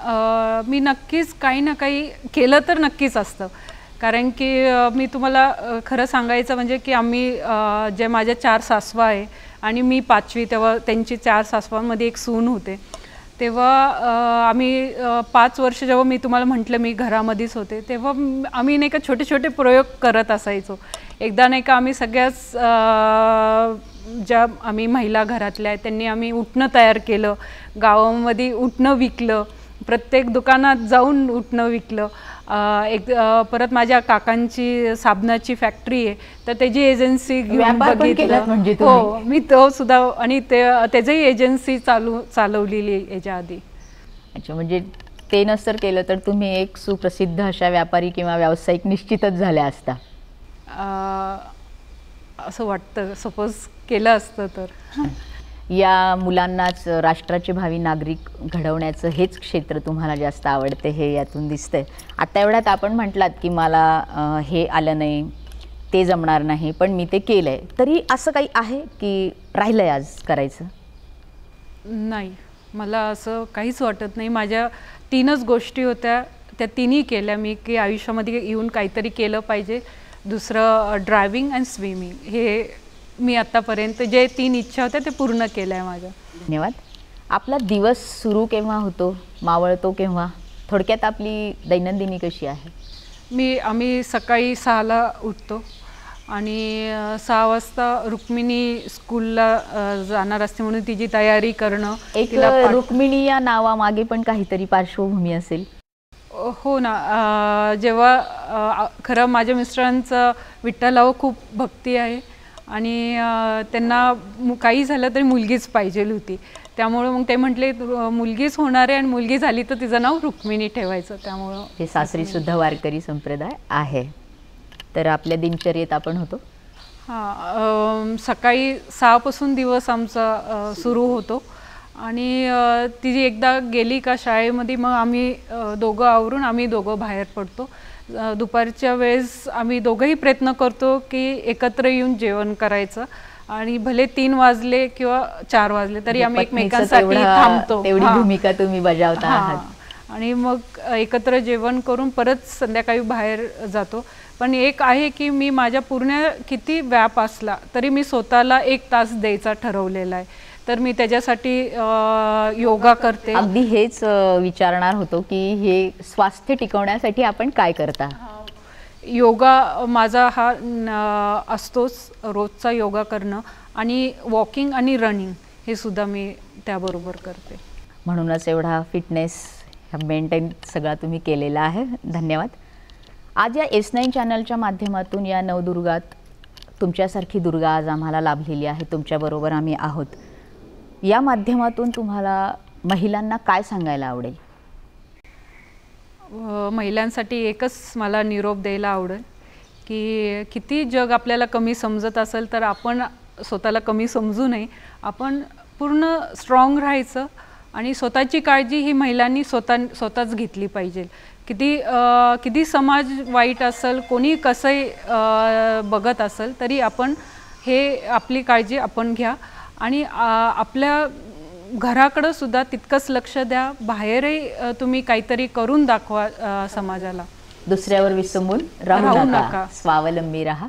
मी नक्कीच काही ना काही केलं तर नक्कीच असतं. कारण की मी तुम्हाला खरं सांगायचं म्हणजे की आम्ही जे माझ्या 4 सासवा आहे आणि मी 5वी, तेव्हा त्यांची 4 सासवांमध्ये एक सून होते. तेव्हा आम्ही 5 वर्ष जेव्हा मी तुम्हाला म्हटलं मी घरामध्येच होते तेव्हा आम्ही नाही का छोटे छोटे प्रयोग करत असायचो. एकदा नाही का आम्ही सगळ्याच ज्या आम्ही महिला घरातल्या आहेत त्यांनी आम्ही उटणं तयार केलं, गावामध्ये उटणं विकलं, प्रत्येक दुकानात जाऊन उटणं विकलं. परत माझ्या काकांची साबणाची फॅक्टरी आहे तर त्याची एजन्सी घेऊन बघितलं. हो, मी तो सुद्धा आणि त्याचीही एजन्सी चालवलेली याच्या आधी. अच्छा, म्हणजे ते नसतं केलं तर तुम्ही एक सुप्रसिद्ध अशा व्यापारी किंवा व्यावसायिक निश्चितच झाल्या असता असं वाटतं, सपोज केलं असतं तर. या मुलांनाच राष्ट्राचे भावी नागरिक घडवण्याचं हेच क्षेत्र तुम्हाला जास्त आवडते हे यातून दिसतंय. आता एवढ्यात आपण म्हटलात की मला हे आलं नाही, ते जमणार नाही, पण मी ते केलं आहे. तरी असं काही आहे की राहिलं आहे आज करायचं? नाही, मला असं काहीच वाटत नाही. माझ्या 3च गोष्टी होत्या त्या तिन्ही केल्या मी, की आयुष्यामध्ये येऊन काहीतरी केलं पाहिजे. दुसरं ड्रायव्हिंग अँड स्विमिंग, हे मी आत्तापर्यंत जे 3 इच्छा होत्या ते पूर्ण केल्या आहे माझ्या. धन्यवाद. आपला दिवस सुरू केव्हा होतो, मावळतो केव्हा? थोडक्यात आपली दैनंदिनी कशी आहे? आम्ही सकाळी 6ला उठतो आणि 6 वाजता रुक्मिणी स्कूलला जाणार असते म्हणून तिची तयारी करणं. एक रुक्मिणी या नावामागे पण काहीतरी पार्श्वभूमी असेल. हो ना. जेव्हा खरं माझ्या मिस्टरांचं विठ्ठलावर खूप भक्ती आहे आणि त्यांना काही झालं तरी मुलगीच पाहिजे होती. त्यामुळं मग ते म्हटले मुलगीच होणार आहे आणि मुलगी झाली तर तिचं नाव रुक्मिणी ठेवायचं. त्यामुळं हे सासरी सुद्धा वारकरी संप्रदाय आहे. तर आपल्या दिनचर्येत आपण होतो. हां, सकाळी 6 पासून दिवस आमचा सुरू होतो आणि ती एकदा गेली का शाळेमध्ये मग आम्ही दोघं आवरून आम्ही दोघं बाहेर पडतो. दुपारच्या वेळेस आम्ही दोघंही प्रयत्न करतो की एकत्र येऊन जेवण करायचं आणि भले 3 वाजले किंवा 4 वाजले तरी आम्ही एकमेकांसाठी थांबतो. तेवढी भूमिका तुम्ही बजावता आहात. आणि मग एकत्र जेवण करून परत संध्याकाळी बाहेर जातो. पण एक आहे की मी माझ्या पूर्ण किती व्याप असला तरी मी स्वतःला 1 तास द्यायचा ठरवलेला आहे. तर मी त्याच्यासाठी योगा करते. अगदी हेच विचारणार होतो की हे स्वास्थ्य टिकवण्यासाठी आपण काय करता? योगा माझा हा असतोच, रोजचा योगा करणं आणि वॉकिंग आणि रनिंग हे सुद्धा मी त्याबरोबर करते. म्हणूनच एवढा फिटनेस मेंटेन सगळा तुम्ही केलेला आहे. धन्यवाद. आज या S9 चॅनलच्या माध्यमातून या नवदुर्गात तुमच्यासारखी दुर्गा आज आम्हाला लाभलेली आहे. तुमच्याबरोबर आम्ही आहोत. या माध्यमातून तुम्हाला महिलांना काय सांगायला आवडेल? महिलांसाठी एकच मला निरोप द्यायला आवडेल की किती जग आपल्याला कमी समजत असेल तर आपण स्वतःला कमी समजू नये. आपण पूर्ण स्ट्रॉंग राहायचं आणि स्वतःची काळजी ही महिलांनी स्वतःच घेतली पाहिजे. किती समाज वाईट असेल, कोणी कसंही बघत असेल तरी आपण आपली काळजी आपण घ्या आणि आपल्या घराकडं सुद्धा तितकंच लक्ष द्या. बाहेरही तुम्ही काहीतरी करून दाखवा समाजाला. दुसऱ्यावर विसंबून राहू नका, स्वावलंबी राहा.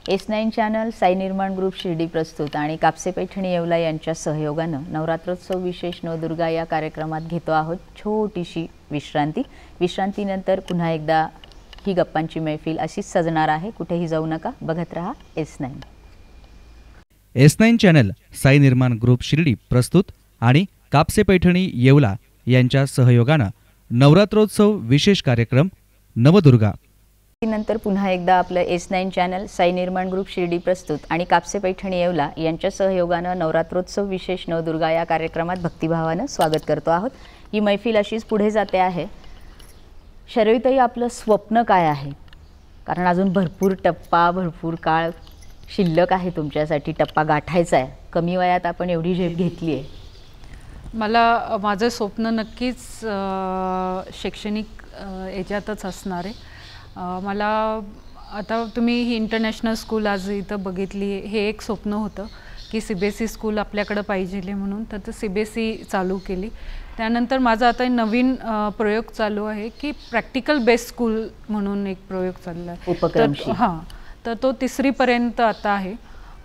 S9 चॅनल, साई निर्माण ग्रुप शिर्डी प्रस्तुत आणि कापसे पैठणी येवला यांच्या सहयोगानं नवरात्रोत्सव विशेष नवदुर्गा या कार्यक्रमात घेतो आहोत छोटीशी विश्रांती. विश्रांतीनंतर पुन्हा एकदा ही गप्पांची मैफिल अशीच सजणार आहे. कुठेही जाऊ नका, बघत रहा S9. S9 चॅनल, साई निर्माण ग्रुप शिर्डी प्रस्तुत आणि कापसे पैठणी येवला यांच्या सहयोगानं नवरात्रोत्सव विशेष कार्यक्रम नवदुर्गा. नंतर पुन्हा एकदा आपलं S9 चॅनल, साई निर्माण ग्रुप शिर्डी प्रस्तुत आणि कापसे पैठणी येवला यांच्या सहयोगानं नवरात्रोत्सव विशेष नवदुर्गा या कार्यक्रमात भक्तिभावानं स्वागत करतो आहोत. ही मैफिल अशीच पुढे जाते आहे. शरयूताई, आपलं स्वप्न काय आहे? कारण अजून भरपूर काळ शिल्लक आहे तुमच्यासाठी. टप्पा गाठायचा आहे. कमी वयात आपण एवढी झेप घेतली आहे. माझं स्वप्न नक्कीच शैक्षणिक याच्यातच असणार आहे. मला आता तुम्ही ही इंटरनॅशनल स्कूल आज इथं बघितली, हे एक स्वप्न होतं की CBSE स्कूल आपल्याकडं पाहिजे म्हणून, तर CBSE चालू केली. त्यानंतर माझा आता नवीन प्रयोग चालू आहे की प्रॅक्टिकल बेस्ड स्कूल म्हणून एक प्रयोग चालला आहे. तर तो 3री पर्यंत आता आहे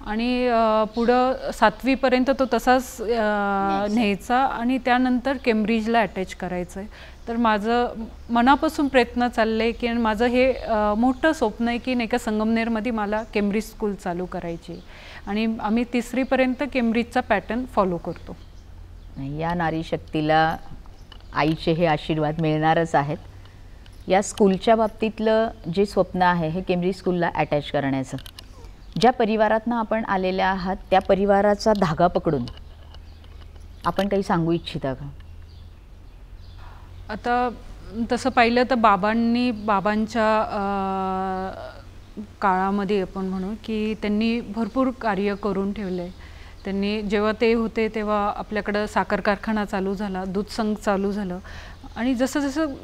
आणि पुढं 7वी पर्यंत तो तसाच न्यायचा आणि त्यानंतर केम्ब्रिजला अटॅच करायचं आहे. तर माझं मनापासून प्रयत्न चालले की माझं हे मोठं स्वप्न आहे की नाही का संगमनेरमध्ये मला केम्ब्रिज स्कूल चालू करायची आणि आम्ही 3री पर्यंत केम्ब्रिजचा पॅटर्न फॉलो करतो. या नारी शक्तीला आईचे हे आशीर्वाद मिळणारच आहेत. या स्कूलच्या बाबतीतलं जे स्वप्न आहे हे केम्ब्रिज स्कूलला अटॅच करण्याचं, ज्या परिवारातनं आपण आलेल्या आहात त्या परिवाराचा धागा पकडून आपण काही सांगू इच्छिता का? आता तसं पाहिलं तर बाबांच्या काळामध्ये आपण म्हणू की त्यांनी भरपूर कार्य करून ठेवलं आहे. त्यांनी जेव्हा ते होते तेव्हा आपल्याकडं साखर कारखाना चालू झाला, दूध संघ चालू झालं आणि जसं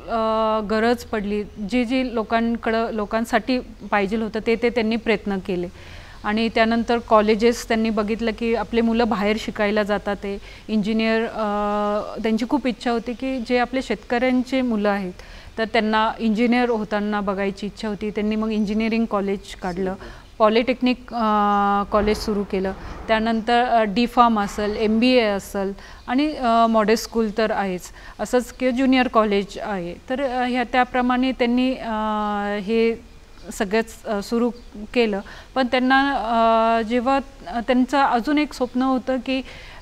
गरज पडली, जी लोकांसाठी पाहिजे होतं ते त्यांनी प्रयत्न केले. आणि त्यानंतर कॉलेजेस त्यांनी बघितलं की आपले मुलं बाहेर शिकायला जातात, इंजिनियर त्यांची खूप इच्छा होती की जे आपले शेतकऱ्यांचे मुलं आहेत तर त्यांना इंजिनियर होताना बघायची इच्छा होती. त्यांनी मग इंजिनिअरिंग कॉलेज काढलं, पॉलिटेक्निक कॉलेज सुरू केलं, त्यानंतर D.Pharm असेल, MBA असेल आणि मॉडेल स्कूल तर आहेच, असंच किंवा ज्युनियर कॉलेज आहे. तर त्याप्रमाणे त्यांनी हे सगळंच सुरू केलं. पण त्यांना जेव्हा त्यांचं अजून एक स्वप्न होतं की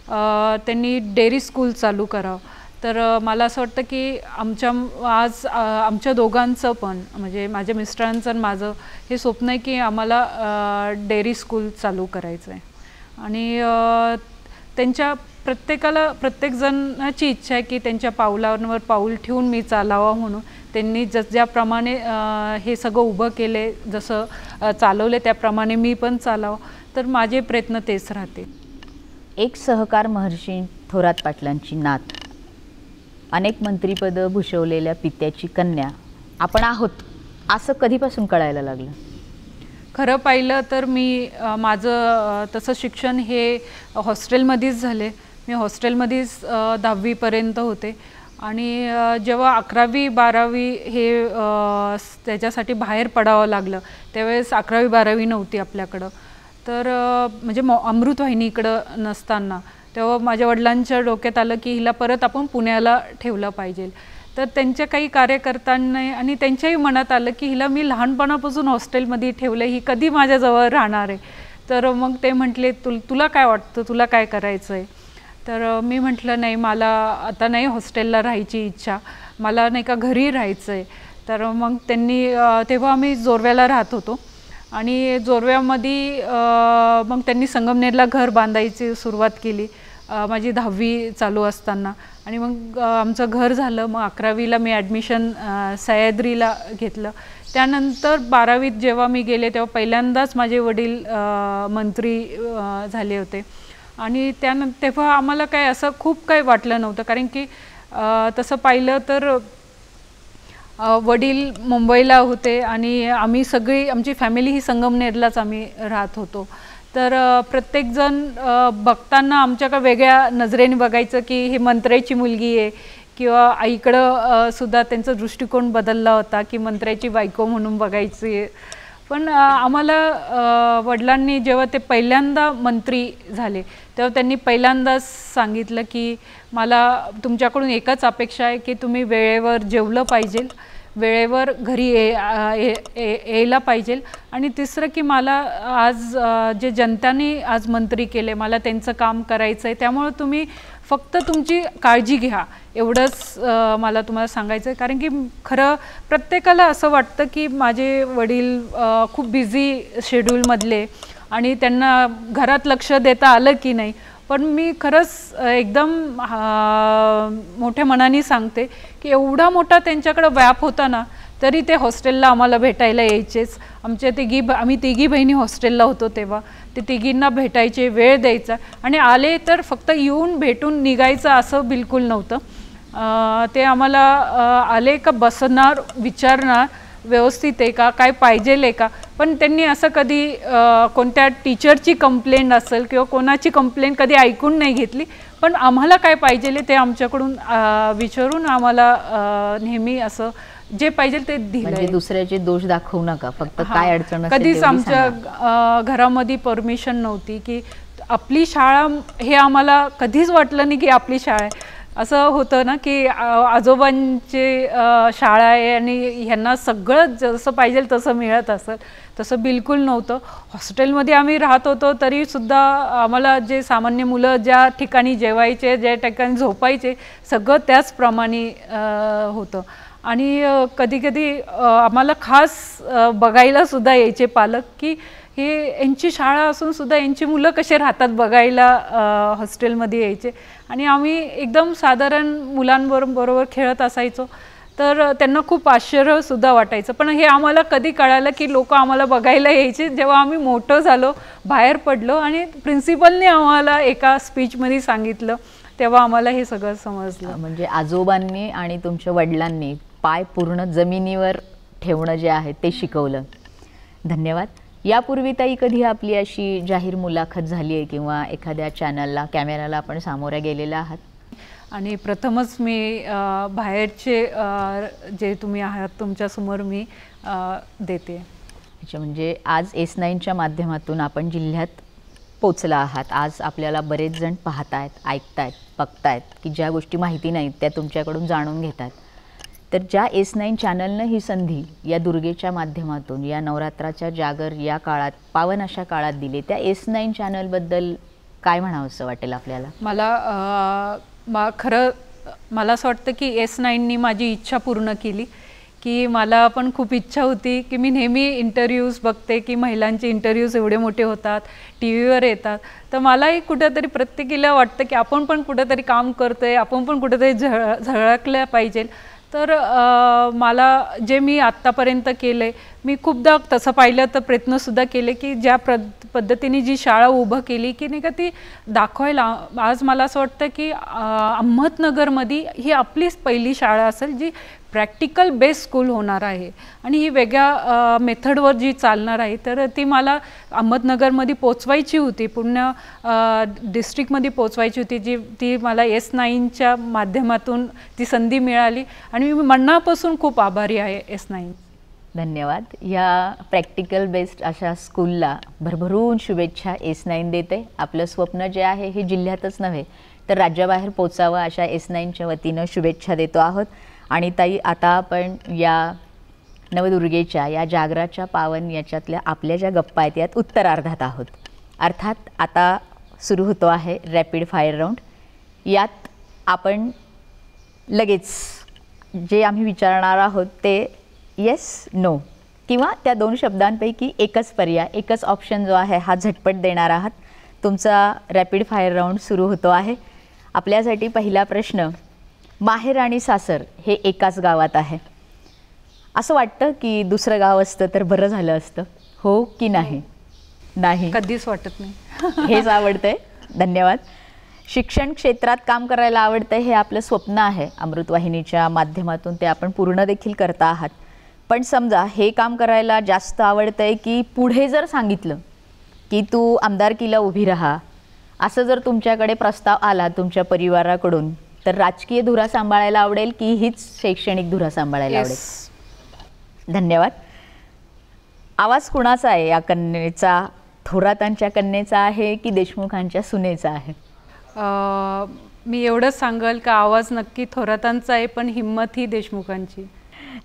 त्यांनी डेअरी स्कूल चालू करावं. तर मला असं वाटतं की आमच्या दोघांचं पण, म्हणजे माझ्या मिस्टरांचं आणि माझं हे स्वप्न आहे की आम्हाला डेअरी स्कूल चालू करायचं आहे. आणि त्यांच्या प्रत्येकजणाची इच्छा आहे की त्यांच्या पावलांवर पाऊल ठेवून मी चालावं म्हणून. त्यांनी ज्याप्रमाणे हे सगळं उभं केले, जसं चालवले त्याप्रमाणे मी पण चालावं. तर माझे प्रयत्न तेच राहते. एक सहकार महर्षी थोरात पाटलांची नात, अनेक मंत्रिपदं भूषवलेल्या पित्याची कन्या आपण आहोत, असं कधीपासून कळायला लागलं? खरं पाहिलं तर माझं तसं शिक्षण हे हॉस्टेलमध्येच झाले. मी हॉस्टेलमध्येच 10वीपर्यंत होते. आणि जेव्हा 11वी 12वी हे त्याच्यासाठी बाहेर पडावं लागलं, त्यावेळेस 11वी 12वी नव्हती आपल्याकडं. तर म्हणजे अमृतवाहिनीकडं नसताना तेव्हा माझ्या वडिलांच्या डोक्यात आलं की हिला परत आपण पुण्याला ठेवलं पाहिजे. तर त्यांच्या काही कार्यकर्त्यांना आणि त्यांच्याही मनात आलं की हिला मी लहानपणापासून हॉस्टेलमध्ये ठेवलं, ही कधी माझ्याजवळ राहणार आहे. तर मग ते म्हटले तुला काय वाटतं, तुला काय करायचं आहे? तर मी म्हटलं नाही, मला आता नाही हॉस्टेलला राहायची इच्छा, मला नाही का घरी राहायचं आहे. तर मग तेव्हा आम्ही जोरव्याला राहत होतो आणि जोरव्यामध्ये मग त्यांनी संगमनेरला घर बांधायची सुरुवात केली माझी 10वी चालू असताना. आणि मग आमचं घर झालं. मग 11वीला मी ॲडमिशन सह्याद्रीला घेतलं. त्यानंतर 12वीत जेव्हा मी गेले तेव्हा पहिल्यांदाच माझे वडील मंत्री झाले होते. आणि तेव्हा आम्हाला काय असं खूप काही वाटलं नव्हतं, कारण की तसं पाहिलं तर वडील मुंबईला होते आणि आमची फॅमिली ही संगमनेरलाच आम्ही राहत होतो. तर प्रत्येकजण बघताना आमच्याकडे वेगळ्या नजरेने बघायचं की हे मंत्र्याची मुलगी आहे, किंवा आईकडं सुद्धा त्यांचा दृष्टिकोन बदलला होता की मंत्र्याची बायको म्हणून बघायची. पण आम्हाला वडिलांनी जेव्हा ते पहिल्यांदा मंत्री झाले तेव्हा त्यांनी पहिल्यांदाच सांगितलं की मला तुमच्याकडून एकच अपेक्षा आहे की तुम्ही वेळेवर जेवलं पाहिजे, वेळेवर घरी यायला पाहिजे. आणि तिसरं की मला आज जे जनताने आज मंत्री केले, मला त्यांचं काम करायचं आहे, त्यामुळे तुम्ही फक्त तुमची काळजी घ्या, एवढंच मला तुम्हाला सांगायचं आहे. कारण की खरं प्रत्येकाला असं वाटतं की माझे वडील खूप बिझी शेड्यूलमधले आणि त्यांना घरात लक्ष देता आलं की नाही. पण मी खरंच एकदम मोठ्या मनाने सांगते की एवढा मोठा त्यांच्याकडे व्याप होता ना, तरी ते हॉस्टेलला आम्हाला भेटायला यायचेच. आम्ही तिघी बहिणी हॉस्टेलला होतो तेव्हा ते तिघींना भेटायचे, वेळ द्यायचा. आणि आले तर फक्त येऊन भेटून निघायचं असं बिलकुल नव्हतं. ते आम्हाला आले का बसणार, विचारणार व्यवस्थित आहे का, काय पाहिजेल आहे का. पण त्यांनी असं कधी कोणत्या टीचरची कंप्लेंट असेल किंवा कोणाची कंप्लेंट कधी ऐकून नाही घेतली. पण आम्हाला काय पाहिजेल ते आमच्याकडून विचारून आम्हाला नेहमी असं जे पाहिजे ते दिलं. म्हणजे दुसऱ्याचे दोष दाखवू नका, फक्त काय अडचण असेल कधीच आमच्या घरामध्ये परमिशन नव्हती की आपली शाळा, हे आम्हाला कधीच वाटलं नाही की आपली शाळा आहे. असं होतं ना की आजोबांची शाळा आहे आणि ह्यांना सगळं जसं पाहिजे तसं मिळत असेल, तसं बिलकुल नव्हतं. हॉस्टेलमध्ये आम्ही राहत होतो तरीसुद्धा आम्हाला जे सामान्य मुलं ज्या ठिकाणी जेवायचे, ज्या ठिकाणी झोपायचे, सगळं त्याचप्रमाणे होतं. आणि कधीकधी आम्हाला खास बघायलासुद्धा यायचे पालक की हे यांची शाळा असून सुद्धा यांची मुलं कसे राहतात बघायला हॉस्टेलमध्ये यायचे. आणि आम्ही एकदम साधारण मुलांबरोबर खेळत असायचो, तर त्यांना खूप आश्चर्यसुद्धा वाटायचं. पण हे आम्हाला कधी कळालं की लोक आम्हाला बघायला यायचे जेव्हा आम्ही मोठं झालो, बाहेर पडलो आणि प्रिन्सिपलने आम्हाला एका स्पीचमध्ये सांगितलं, तेव्हा आम्हाला हे सगळं समजलं. म्हणजे आजोबांनी आणि तुमच्या वडिलांनी पाय पूर्ण जमिनीवर ठेवणं जे आहे ते शिकवलं. धन्यवाद. यापूर्वी ताई कधी आपली अशी जाहीर मुलाखत झाली आहे किंवा एखाद्या चॅनलला, कॅमेराला आपण सामोऱ्या गेलेला आहात? आणि प्रथमच मी बाहेरचे जे तुम्ही आहात तुमच्यासमोर मी देते. अच्छा, म्हणजे आज S9च्या माध्यमातून आपण जिल्ह्यात पोचला आहात. आज आपल्याला बरेच जण पाहतायत, ऐकतायत, बघतायत की ज्या गोष्टी माहिती नाहीत त्या तुमच्याकडून जाणून घेतात. तर ज्या S9 चॅनलनं ही संधी या दुर्गेच्या माध्यमातून या नवरात्राच्या जागर या काळात, पावन अशा काळात दिली, त्या S9 चॅनलबद्दल काय म्हणावं असं वाटेल आपल्याला? खरं मला असं वाटतं की S9नी माझी इच्छा पूर्ण केली. की मला पण खूप इच्छा होती की मी नेहमी इंटरव्ह्यूज बघते की महिलांचे इंटरव्ह्यूज एवढे मोठे होतात, टी व्हीवर येतात, तर मलाही कुठंतरी प्रत्येकीला वाटतं की आपण पण कुठंतरी काम करतोय, आपण पण कुठंतरी झळकलं पाहिजे. तर मला जे मी आत्तापर्यंत केले, मी खूपदा तसं पाहिलं तर प्रयत्नसुद्धा केले की ज्या पद्धतीने जी शाळा उभं केली की नाही का ती दाखवायला. आज मला असं वाटतं की अहमदनगरमध्ये ही आपलीच पहिली शाळा असेल जी प्रॅक्टिकल बेस्ड स्कूल होणार आहे आणि ही वेगळ्या मेथडवर जी चालणार आहे. तर ती मला अहमदनगरमध्ये पोचवायची होती, पूर्ण डिस्ट्रिक्टमध्ये पोचवायची होती. ती मला S9च्या माध्यमातून ती संधी मिळाली आणि मी मनापासून खूप आभारी आहे S9. धन्यवाद. या प्रॅक्टिकल बेस्ड अशा स्कूलला भरभरून शुभेच्छा S9 देते. आपलं स्वप्न जे आहे हे जिल्ह्यातच नव्हे तर राज्याबाहेर पोचावं अशा S9च्या वतीनं शुभेच्छा देतो आहोत. आणि ताई, आता आपण या नवदुर्गेच्या या जागराच्या पावन याच्यातल्या आपल्या ज्या गप्पा आहेत यात उत्तरार्धात आहोत. अर्थात आता सुरू होतो आहे रॅपिड फायर राऊंड. यात आपण लगेच जे आम्ही विचारणार आहोत ते येस, नो किंवा त्या 2 शब्दांपैकी एकच पर्याय, एकच ऑप्शन जो आहे हा झटपट देणार आहात. तुमचा रॅपिड फायर राऊंड सुरू होतो आहे. आपल्यासाठी पहिला प्रश्न, माहेर आणि सासर हे एकाच गावात आहे. असं वाटतं की दुसरं गाव असतं तर बरं झालं असतं, हो की नाही? नाही, कधीच वाटत नाही. हेच आवडतंय. धन्यवाद. शिक्षण क्षेत्रात काम करायला आवडतंय हे आपलं स्वप्न आहे. अमृतवाहिनीच्या माध्यमातून ते आपण पूर्ण देखील करता आहात. पण समजा हे काम करायला जास्त आवडतंय की पुढे जर सांगितलं की तू आमदारकीला उभी राहा, असं जर तुमच्याकडे प्रस्ताव आला तुमच्या परिवाराकडून, तर राजकीय धुरा सांभाळायला आवडेल की हीच शैक्षणिक धुरा सांभाळायला आवडेल? धन्यवाद. आवाज कुणाचा आहे या कन्येचा? थोरातांच्या कन्येचा आहे की देशमुखांच्या सुनेचा आहे? मी एवढंच सांगेल का आवाज नक्की थोरातांचा आहे, पण हिंमत ही देशमुखांची.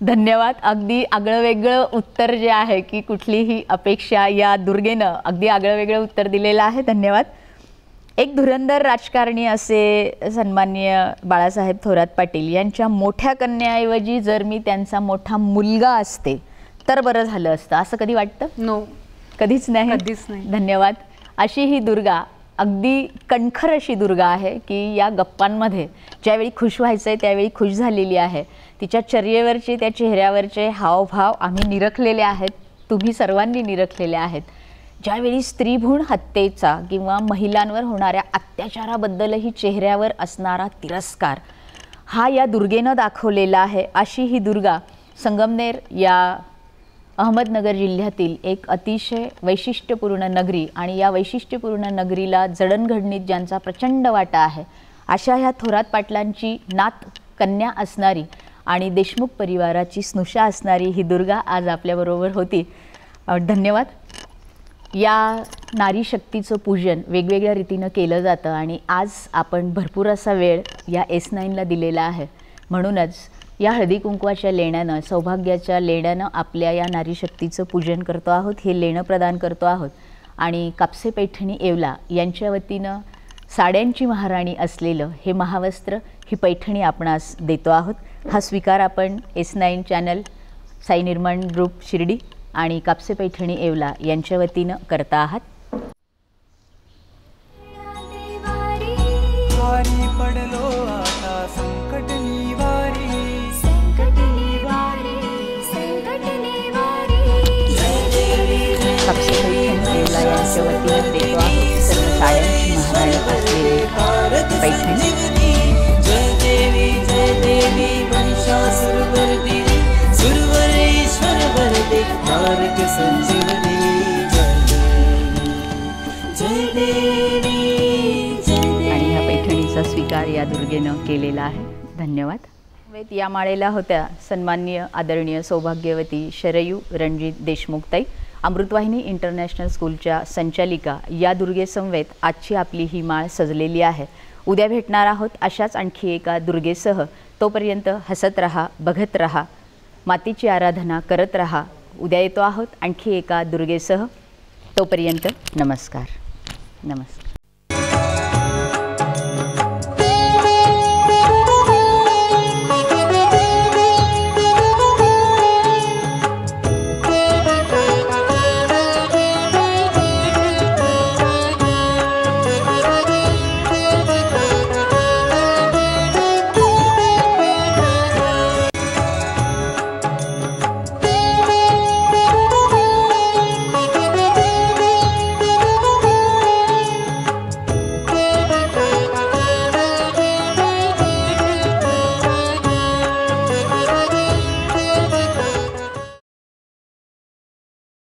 धन्यवाद. अगदी आगळं वेगळं उत्तर जे आहे की कुठलीही अपेक्षा या दुर्गेनं अगदी आगळं वेगळं उत्तर दिलेलं आहे. धन्यवाद. एक धुरंधर राजकारणी असे सन्माननीय बाळासाहेब थोरात पाटील यांच्या मोठ्या कन्याऐवजी जर मी त्यांचा मोठा मुलगा असते तर बरं झालं असतं, असं कधी वाटतं? नो, कधीच नाही. कधीच नाही. धन्यवाद. अशी ही दुर्गा, अगदी कणखर अशी दुर्गा आहे की या गप्पांमध्ये ज्यावेळी खुश व्हायचं आहे त्यावेळी खुश झालेली आहे. तिच्या चर्येवरचे, त्या चेहऱ्यावरचे हावभाव आम्ही निरखलेले आहेत, तुम्ही सर्वांनी निरखलेले आहेत. ज्यावेळी स्त्रीभ्रूण हत्येचा किंवा महिलांवर होणाऱ्या अत्याचाराबद्दलही चेहऱ्यावर असणारा तिरस्कार हा या दुर्गेनं दाखवलेला आहे. अशी ही दुर्गा संगमनेर या अहमदनगर जिल्ह्यातील एक अतिशय वैशिष्ट्यपूर्ण नगरी आणि या वैशिष्ट्यपूर्ण नगरीला जडणघडणीत ज्यांचा प्रचंड वाटा आहे अशा ह्या थोरात पाटलांची नात कन्या असणारी आणि देशमुख परिवाराची स्नुषा असणारी ही दुर्गा आज आपल्याबरोबर होती. धन्यवाद. या नारी शक्तीचं पूजन वेगवेगळ्या रीतीनं केलं जातं आणि आज आपण भरपूर असा वेळ या S9ला दिलेला आहे. म्हणूनच या हळदी कुंकवाच्या लेण्यानं, सौभाग्याच्या लेण्यानं आपल्या या नारी शक्तीचं पूजन करतो आहोत, हे लेणं प्रदान करतो आहोत. आणि कापसे पैठणी येवला यांच्या वतीनं साड्यांची महाराणी असलेलं हे महावस्त्र, ही पैठणी आपणास देतो आहोत. हा स्वीकार आपण S9 चॅनल, साई निर्माण ग्रुप शिर्डी आणि कापसे पैठणी येवला यांच्या वतीनं करता आहात. भारी पडलो आता संकट निवारी, कापसे पैठणी येवला यांच्या वतीनं देतो आहोत सर्व साड्यांची महाराणी असलेली पैठणी. जय देवी महिषासुरमर्दिनी, सुरवरेश्वर वरदे तारक संजीवनी. जय देवी, जय देवी. आणि ह्या पैठणीचा स्वीकार स्वीकार या दुर्गेनं केलेला आहे. धन्यवाद. या माळेला होत्या सन्माननीय आदरणीय सौभाग्यवती शरयू रणजित देशमुखताई, अमृतवाहिनी इंटरनॅशनल स्कूलच्या संचालिका. या दुर्गे समवेत आजची आपली ही माळ सजलेली आहे. उद्या भेटणार आहोत अशाच आणखी एका दुर्गेसह. तोपर्यंत हसत रहा, बघत रहा, मातीची आराधना करत रहा. उद्या येतो आहोत आणखी एका दुर्गेसह. तोपर्यंत नमस्कार. नमस्कार.